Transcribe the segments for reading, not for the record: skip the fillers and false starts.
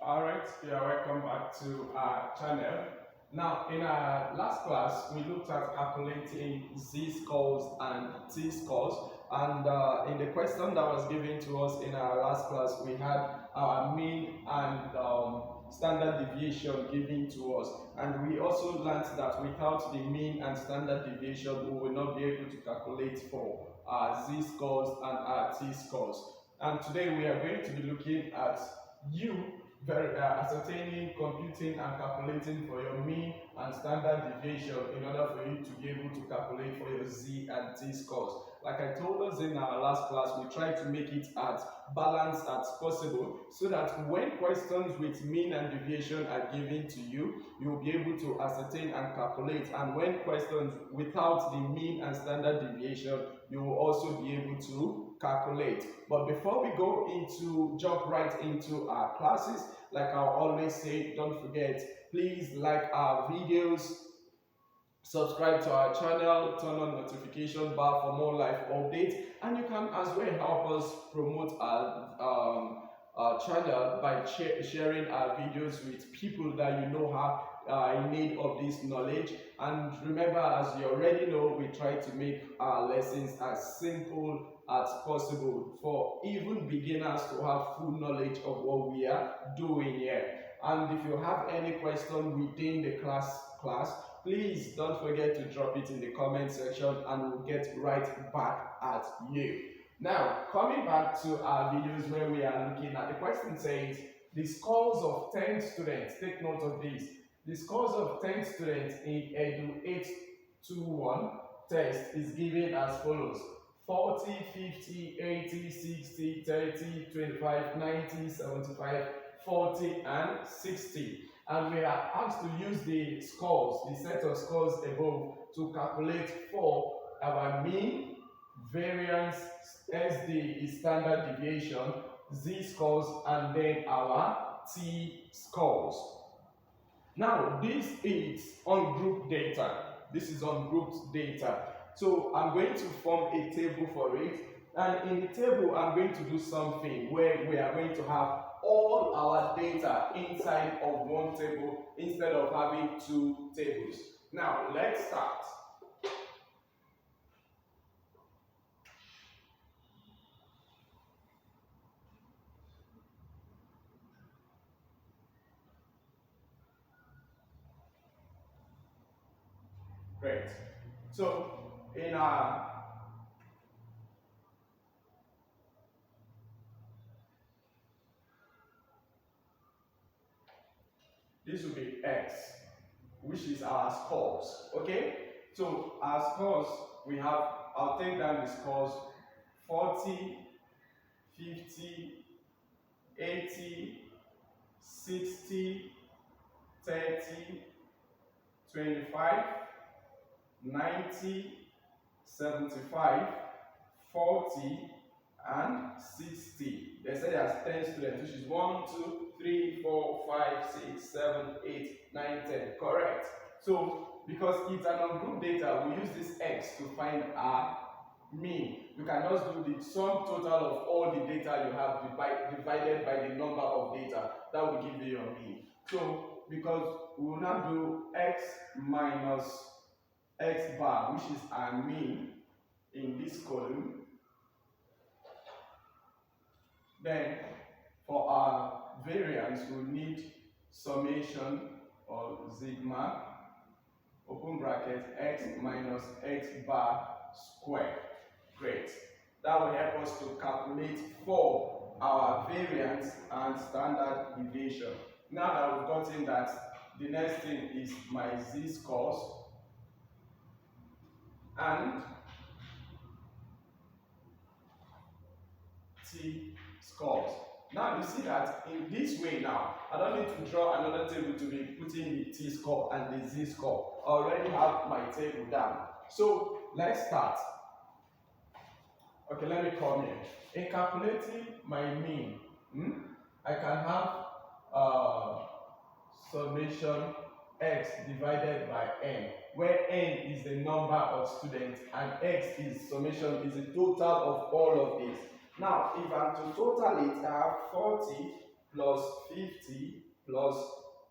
Alright, you're welcome back to our channel. Now, in our last class, we looked at calculating z-scores and t-scores. And in the question that was given to us in our last class, we had our mean and standard deviation given to us. And we also learned that without the mean and standard deviation, we will not be able to calculate for our z-scores and our t-scores. And today we are going to be looking at ascertaining, computing, and calculating for your mean and standard deviation in order for you to be able to calculate for your z and t scores. Like I told us in our last class, we try to make it as balanced as possible so that when questions with mean and deviation are given to you, you will be able to ascertain and calculate. And when questions without the mean and standard deviation, you will also be able to calculate. But before we jump right into our classes, like I always say, don't forget, please like our videos, subscribe to our channel, turn on notification bar for more live updates, and you can as well help us promote our channel by sharing our videos with people that you know have in need of this knowledge. And remember, as you already know, we try to make our lessons as simple as possible for even beginners to have full knowledge of what we are doing here. And if you have any question within the class, please don't forget to drop it in the comment section and we'll get right back at you. Now, coming back to our videos where we are looking at the question says the scores of 10 students, take note of this, the scores of 10 students in Edu 821 test is given as follows: 40, 50, 80, 60, 30, 25, 90, 75, 40, and 60. And we are asked to use the scores, the set of scores above, to calculate for our mean, variance, SD is standard deviation, Z scores, and then our T scores. Now, this is ungrouped data. This is ungrouped data. So I'm going to form a table for it. And in the table, I'm going to do something where we are going to have all our data inside of one table instead of having two tables. Now, let's start. Great. So, in our this will be X, which is our scores, okay? So our scores, we have, I'll take down the scores: 40, 50, 80, 60, 30, 25, 90, 75, 40, and 60. They say there's 10 students, which is 1, 2, 3, 4, 5, 6, 7, 8, 9, 10. Correct. So, because it's an ungrouped data, we use this X to find our mean. You can just do the sum total of all the data you have divided by the number of data. That will give you your mean. So, because we will now do X minus X bar, which is our mean in this column. Then, for our variance, we'll need summation or sigma, open bracket, X minus X bar squared. Great. That will help us to calculate for our variance and standard deviation. Now that we've gotten that, the next thing is my z-scores and t-scores. Now you see that in this way now, I don't need to draw another table to be putting the t-score and the z-score. I already have my table down. So let's start. Okay, let me come here. In calculating my mean, I can have summation X divided by N, where N is the number of students and X is summation is the total of all of these. Now, if I'm to total it, I have 40, plus 50 plus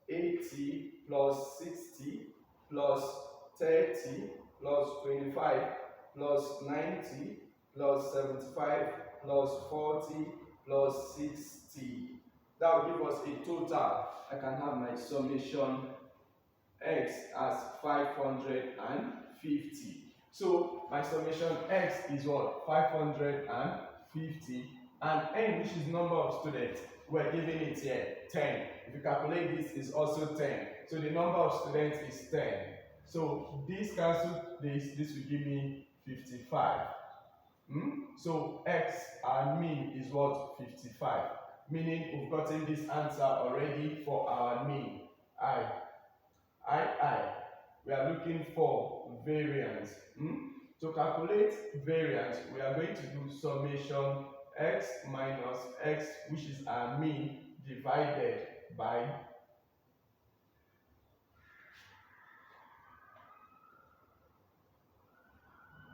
80 plus 60 plus 30 plus 25 plus 90 plus 75 plus 40 plus 60. That will give us a total. I can have my summation x as 550. So my summation x is what? 550, and n, which is number of students, we're giving it here 10. If you calculate this, is also 10. So the number of students is 10. So this cancel this will give me 55. So x, our mean, is what? 55. Meaning we've gotten this answer already for our mean. We are looking for variance. To calculate variance, we are going to do summation x minus x, which is our mean, divided by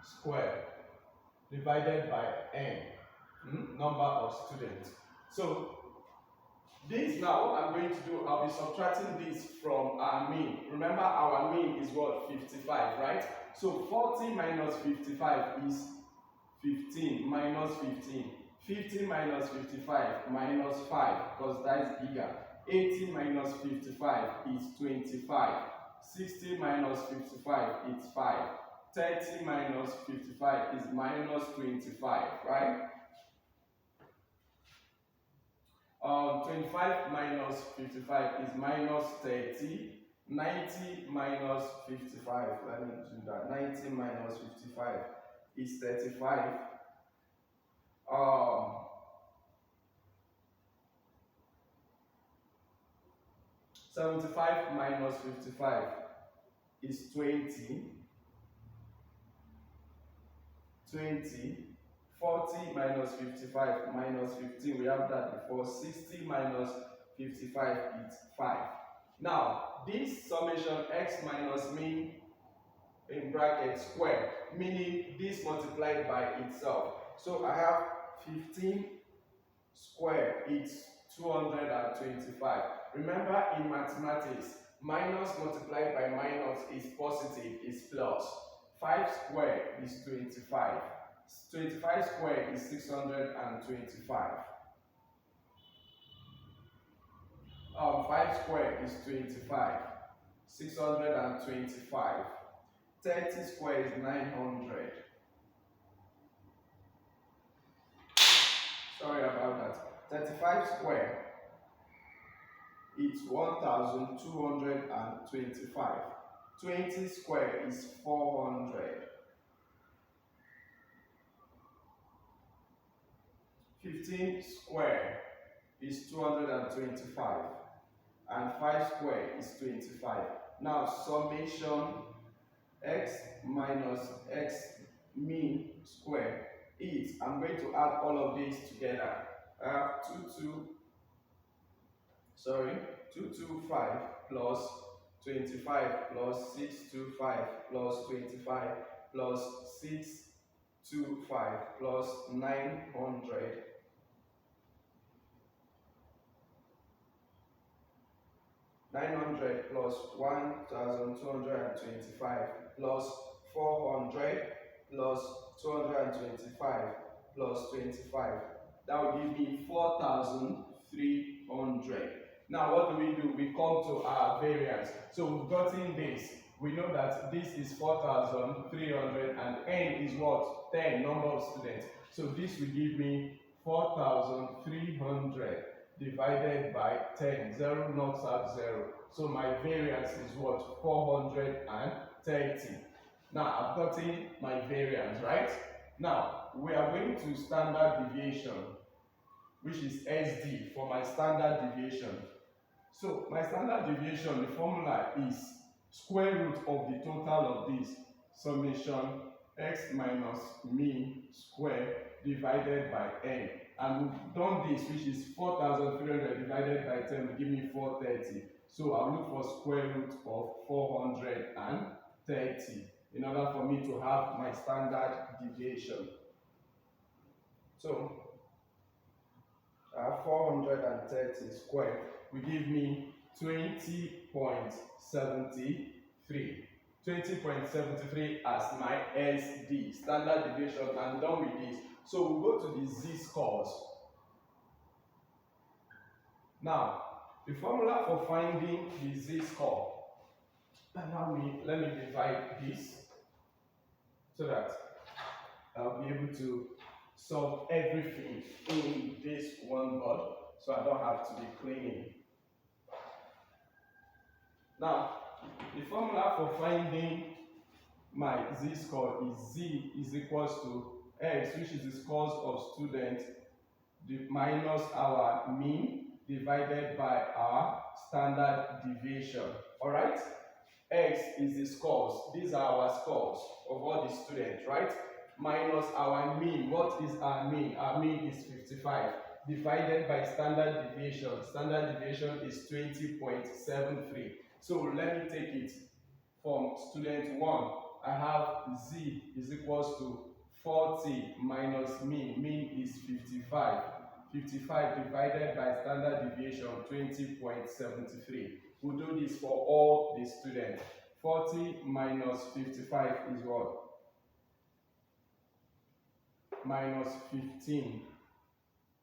square, divided by n, number of students. So this, now what I'm going to do, I'll be subtracting this from our mean. Remember, our mean is what? 55, right? So 40 minus 55 is 15 minus 15. 50 minus 55 minus 5, because that is bigger. 80 minus 55 is 25. 60 minus 55 is 5. 30 minus 55 is minus 25, right? 25 minus 55 is minus 30. 90 minus 55, let me do that. 90 minus 55 is 35. 75 minus 55 is 20. 40 minus 55 minus 15, we have that before. 60 minus 55 is 5. Now, this summation x minus mean in bracket square, meaning this multiplied by itself. So I have 15 square, it's 225. Remember, in mathematics, minus multiplied by minus is positive, is plus. 5 square is 25. 25 square is 625. 5 square is 25. 625. 30 square is 900. Sorry about that. 35 square is 1225. 20 square is 400. 15 square is 225, and 5 square is 25. Now summation x minus x mean square is, I'm going to add all of these together. I have 225 plus 25 plus 625 plus 25 plus 625 plus 900 plus 1225 plus 400 plus 225 plus 25. That will give me 4,300. Now what do? We come to our variance. So we've gotten this. We know that this is 4,300 and n is what? 10, number of students. So this will give me 4,300 divided by 10. 0 knocks out 0. So my variance is what? 430. Now I've gotten my variance, right? Now we are going to standard deviation, which is SD for my standard deviation. So my standard deviation, the formula is square root of the total of this, summation x minus mean square divided by n. And we've done this, which is 4,300 divided by 10 will give me 430. So I'll look for square root of 430 in order for me to have my standard deviation. So 430 squared will give me 20.73. 20.73 as my SD, standard deviation. I'm done with this. So we'll go to the z-scores. Now, the formula for finding the z-score, let me divide this so that I'll be able to solve everything in this one board, so I don't have to be cleaning. Now, the formula for finding my z-score is z is equals to x, which is the scores of students, minus our mean divided by our standard deviation. All right? X is the scores. These are our scores of all the students, right? Minus our mean. What is our mean? Our mean is 55. Divided by standard deviation. Standard deviation is 20.73. So let me take it from student 1. I have z is equals to 40 minus mean. Mean is 55. 55 divided by standard deviation 20.73. We'll do this for all the students. 40 minus 55 is what? Minus 15.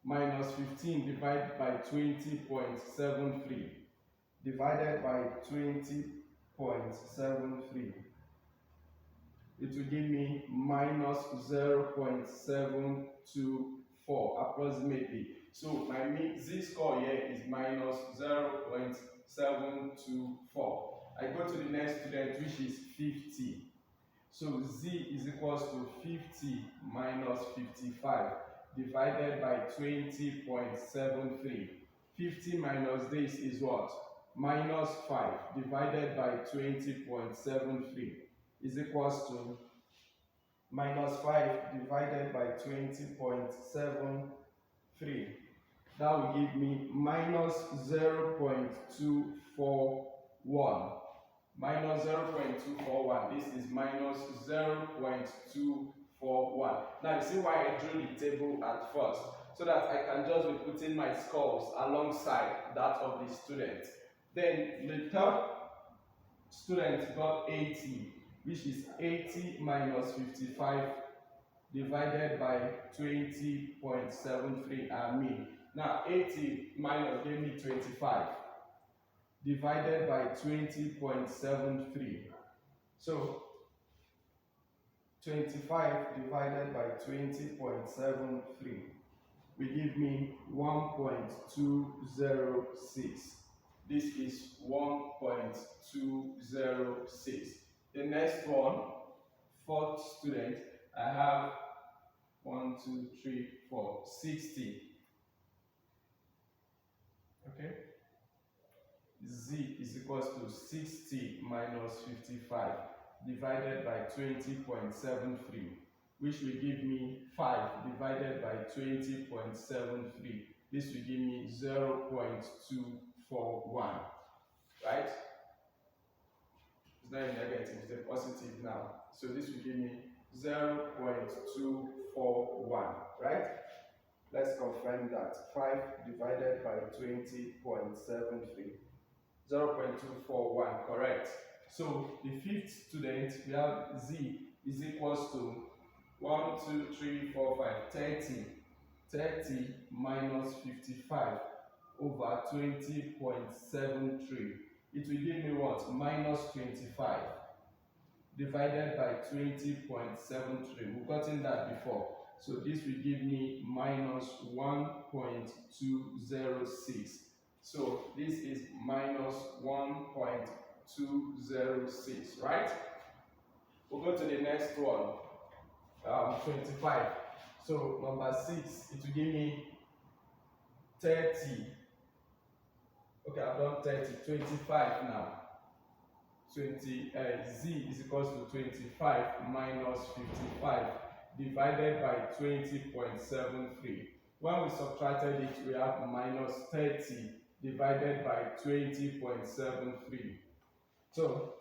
Minus 15 divided by 20.73. Divided by 20.73. It will give me minus 0.724 approximately. So my z-score here is minus 0.724. I go to the next student, which is 50. So z is equals to 50 minus 55 divided by 20.73. 50 minus this is what? Minus 5 divided by 20.73 is equals to minus 5 divided by 20.73. That will give me minus 0.241. Minus 0.241. This is minus 0.241. Now you see why I drew the table at first, so that I can just be putting my scores alongside that of the student. Then the third student got 80, which is 80 minus 55 divided by 20.73 I mean. Now 80 minus gave me 25 divided by 20.73. So 25 divided by 20.73 will give me 1.206. This is 1.206. The next one, fourth student, I have 1, 2, 3, 4, 60. Okay? Z is equals to 60 minus 55 divided by 20.73, which will give me 5 divided by 20.73. This will give me 0.241. Right? It's not a negative, it's a positive now. So this will give me 0.241. Right? Let's confirm that. 5 divided by 20.73. 0.241, correct. So the fifth student, we have z is equals to 1, 2, 3, 4, 5, 30. 30 minus 55 over 20.73. It will give me what? Minus 25 divided by 20.73. We've gotten that before. So this will give me minus 1.206. So this is minus 1.206, right? We'll go to the next one, 25. So number 6, it will give me 30. Okay, I've done 30, 25 now. 20, z is equals to 25 minus 55 divided by 20.73. When we subtracted it, we have minus 30 divided by 20.73. So,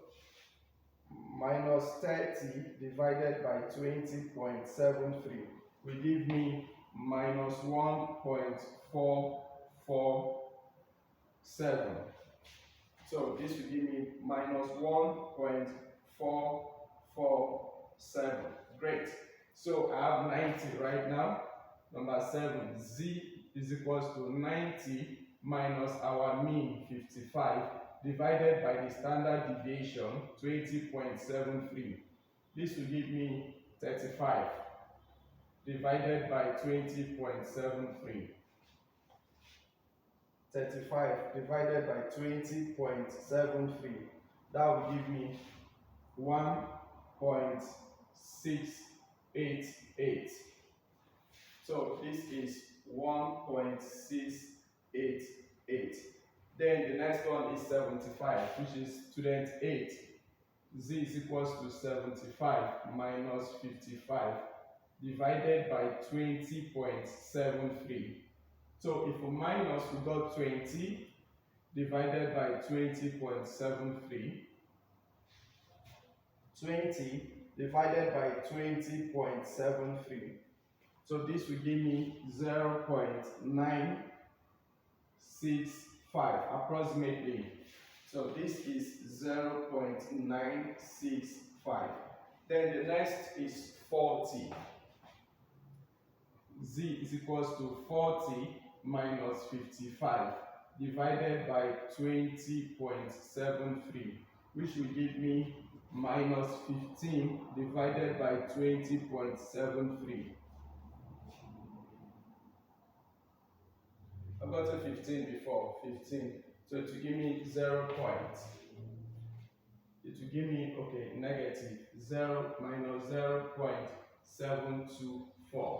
minus 30 divided by 20.73 will give me minus 1.447. So this will give me minus 1.447. Great. So I have 90 right now. Number 7, z is equals to 90 minus our mean 55 divided by the standard deviation 20.73. This will give me 35 divided by 20.73. 35 divided by 20.73. That will give me 1.688. So this is 1.688. Then the next one is 75, which is student 8. Z is equals to 75 minus 55 divided by 20.73. So if we minus, we got 20 divided by 20.73. 20 divided by 20.73. So this will give me 0.965 approximately. So this is 0.965. Then the next is 40. Z is equals to 40 minus 55 divided by 20.73, which will give me minus 15 divided by 20.73. I got to 15 before, 15. So it will give me 0 point. It will give me, okay, negative 0 minus 0.724.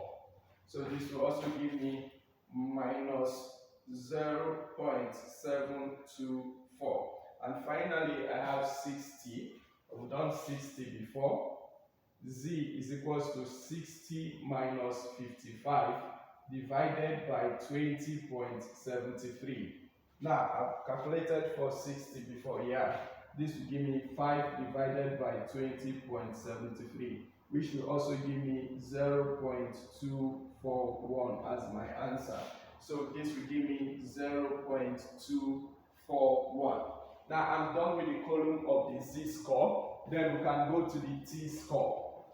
So this will also give me minus 0.724. And finally, I have 60. We've done 60 before. Z is equals to 60 minus 55 divided by 20.73. Now, I've calculated for 60 before, yeah. This will give me 5 divided by 20.73, which will also give me 0.241 as my answer. So this will give me 0.241. Now I'm done with the column of the z-score. Then we can go to the t-score.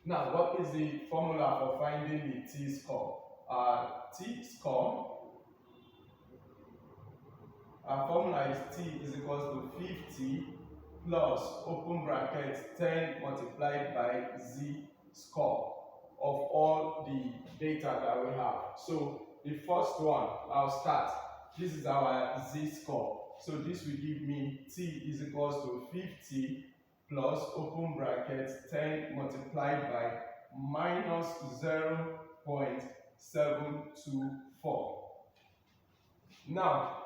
Now, what is the formula for finding the t-score? T-score, our formula is t is equals to 50 plus open bracket 10 multiplied by z-score of all the data that we have. So the first one, I'll start. This is our z-score. So this will give me t is equals to 50 plus open bracket 10 multiplied by minus 0.724. Now,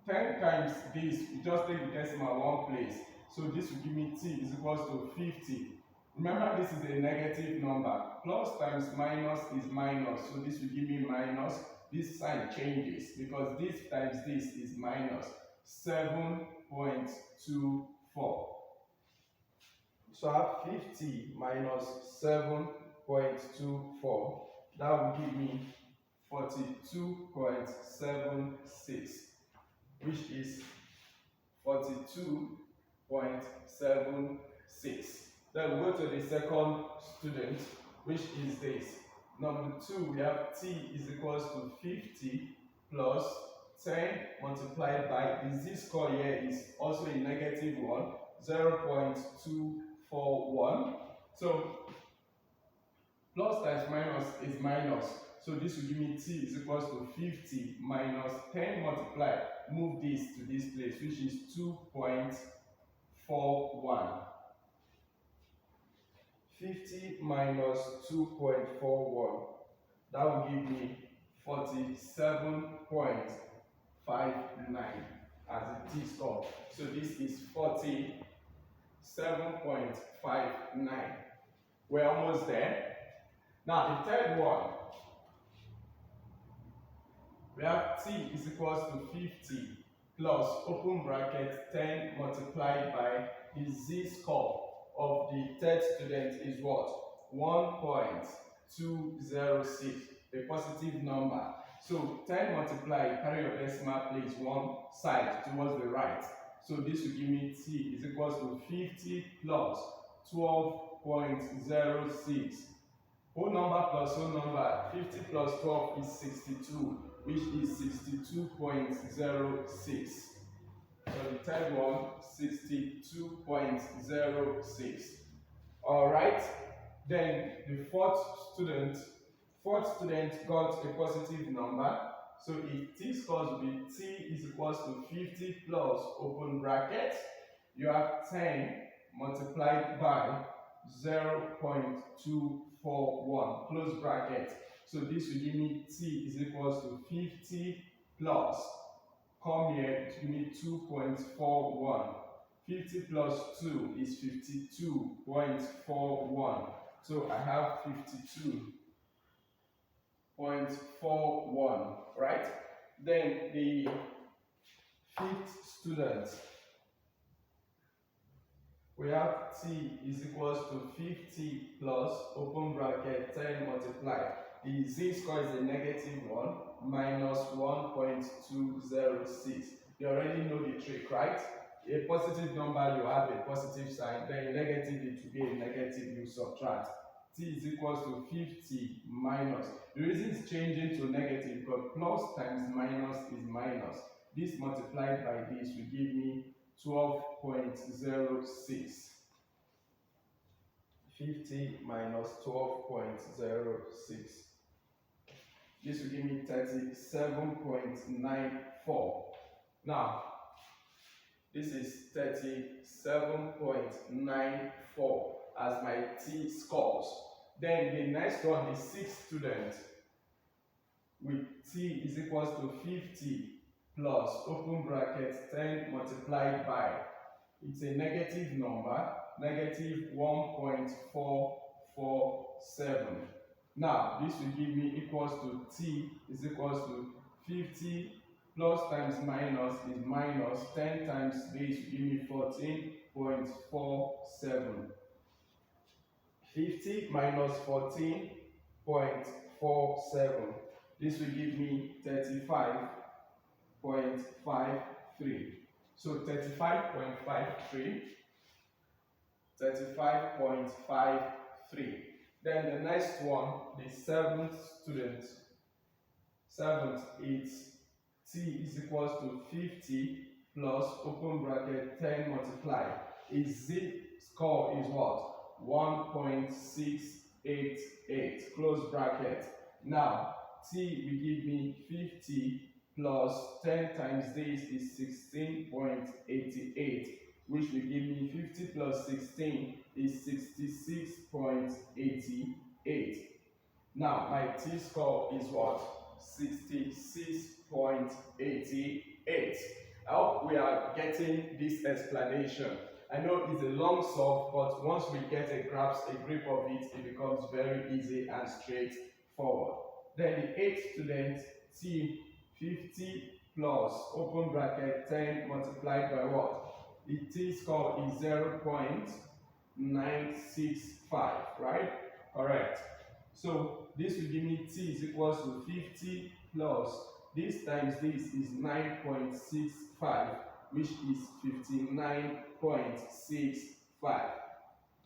10 times this, we just take the decimal one place. So this will give me t is equals to 50. Remember, this is a negative number. Plus times minus is minus. So this will give me minus. This sign changes because this times this is minus 7.24. So I have 50 minus 7.24. That will give me 42.76, which is 42.76. Then we go to the second student, which is this. Number 2, we have t is equals to 50 plus 10 multiplied by the z-score here is also a negative one, 0.241. So plus times minus is minus. So this will give me t is equals to 50 minus 10 multiplied. Move this to this place, which is 2.41. 50 minus 2.41. That will give me 47.59 as the t-score. So this is 47.59. We're almost there. Now the third one, we have t is equals to 50 plus open bracket 10 multiplied by the z-score of the third student is what? 1.2 a positive number. So 10 multiplied, carry your decimal place one side towards the right. So this will give me t is equals to 50 plus 12.06. Whole number plus whole number, 50 plus 12 is 62, which is 62.06. So the third one, 62.06. Alright, then the fourth student got a positive number. So if t scores will be t is equals to 50 plus open bracket, you have 10 multiplied by 0.241 close bracket. So this will give me t is equals to 50 plus, come here, to give me 2.41. 50 plus 2 is 52.41. So I have 52.41, right? Then the fifth student, we have t is equals to 50 plus open bracket 10 multiplied. The z score is a negative 1 minus 1.206. You already know the trick, right? A positive number, you have a positive sign, then a negative, it will be a negative, you subtract. T is equals to 50 minus. The reason it's changing to negative because plus times minus is minus. This multiplied by this will give me 12.06. 50 minus 12.06. This will give me 37.94. Now, this is 37.94 as my t scores. Then the next one, the sixth student, with t is equals to 50 plus open bracket 10 multiplied by, it's a negative number, negative 1.447. Now this will give me equals to t is equals to 50 plus times minus is minus 10 times this will give me 14.47. 50 minus 14.47. This will give me 35.53. So 35.53. Then the next one, the seventh student. Seventh is t is equals to 50 plus open bracket 10 multiplied. His z score is what? 1.688 close bracket. Now t will give me 50 plus 10 times this is 16.88, which will give me 50 plus 16 is 66.88. Now my t score is what? 66.88. I hope we are getting this explanation. I know it's a long solve, but once we get a grip of it, it becomes very easy and straightforward. Then the eighth student, t 50 plus open bracket 10 multiplied by what? The t score is 0.965, right? Correct. So this will give me t is equals to 50 plus this times this is 9.65, which is 59.65.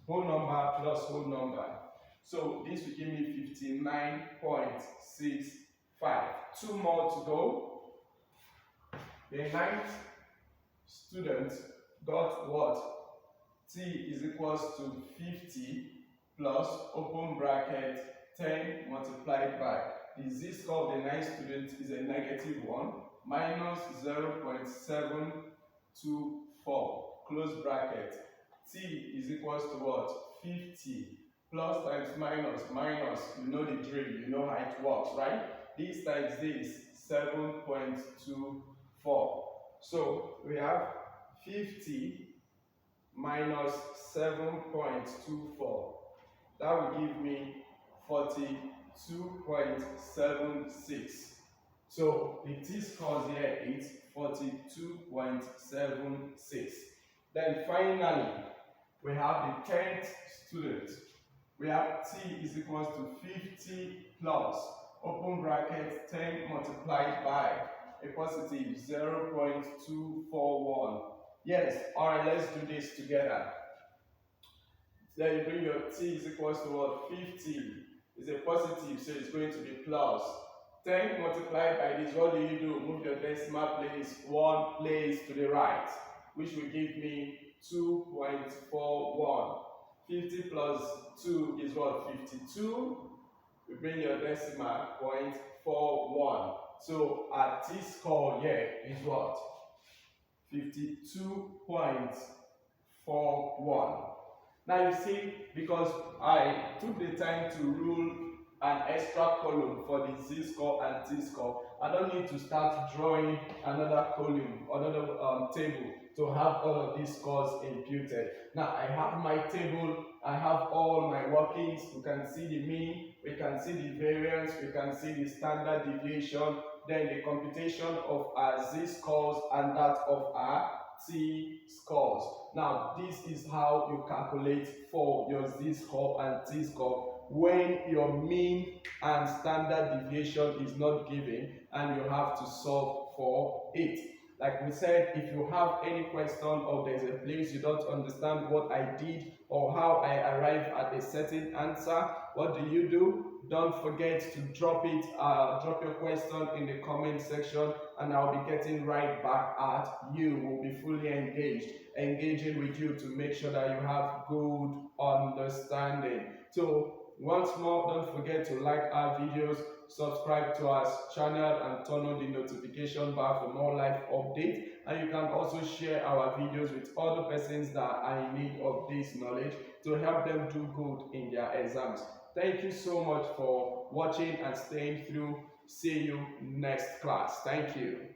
Whole number plus whole number. So this will give me 59.65. Two more to go. The ninth student got what? T is equals to 50 plus open bracket 10 multiplied by. The z score of the ninth student is a negative 1 minus 0.724 close bracket. T is equals to what? 50 plus times minus minus, you know the drill, you know how it works, right? This times this, 7.24. So we have 50 minus 7.24. That will give me 42.76. So the t scores here is 42.76. Then finally, we have the 10th student. We have t is equals to 50 plus, open bracket, 10 multiplied by a positive 0.241. Yes, alright, let's do this together. Then you bring your t is equals to what? 50 is a positive, so it's going to be plus. 10 multiplied by this, what do? Move your decimal place one place to the right, which will give me 2.41. 50 plus 2 is what? 52. We bring your decimal 0.41. So our t score here is what? 52.41. Now you see, because I took the time to rule an extra column for the z-score and t-score, I don't need to start drawing another column, another table to have all of these scores imputed. Now I have my table, I have all my workings. We can see the mean, we can see the variance, we can see the standard deviation, then the computation of our z-scores and that of our t-scores. Now, this is how you calculate for your z-score and t-score when your mean and standard deviation is not given and you have to solve for it. Like we said, if you have any question or there's a place you don't understand what I did or how I arrived at a certain answer, what do? Don't forget to drop your question in the comment section, and I'll be getting right back at you. We'll be fully engaging with you to make sure that you have good understanding. So once more, don't forget to like our videos, subscribe to our channel, and turn on the notification bar for more live updates. And you can also share our videos with other persons that are in need of this knowledge to help them do good in their exams. Thank you so much for watching and staying through. See you next class. Thank you.